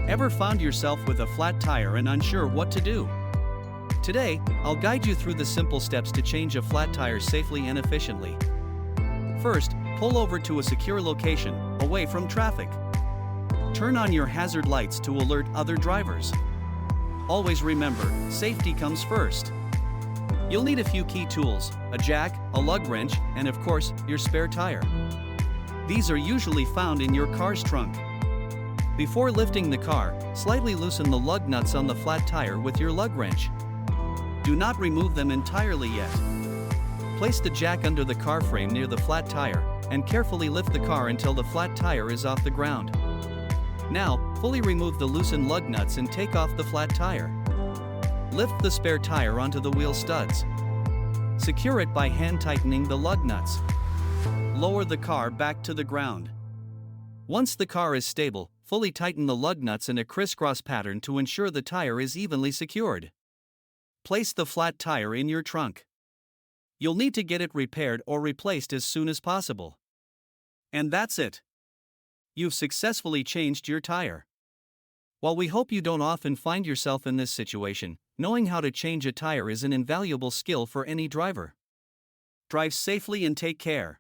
Ever found yourself with a flat tire and unsure what to do? Today, I'll guide you through the simple steps to change a flat tire safely and efficiently. First, pull over to a secure location, away from traffic. Turn on your hazard lights to alert other drivers. Always remember, safety comes first. You'll need a few key tools: a jack, a lug wrench, and of course, your spare tire. These are usually found in your car's trunk. Before lifting the car, slightly loosen the lug nuts on the flat tire with your lug wrench. Do not remove them entirely yet. Place the jack under the car frame near the flat tire, and carefully lift the car until the flat tire is off the ground. Now, fully remove the loosened lug nuts and take off the flat tire. Lift the spare tire onto the wheel studs. Secure it by hand tightening the lug nuts. Lower the car back to the ground. Once the car is stable, fully tighten the lug nuts in a crisscross pattern to ensure the tire is evenly secured. Place the flat tire in your trunk. You'll need to get it repaired or replaced as soon as possible. And that's it. You've successfully changed your tire. While we hope you don't often find yourself in this situation, knowing how to change a tire is an invaluable skill for any driver. Drive safely and take care.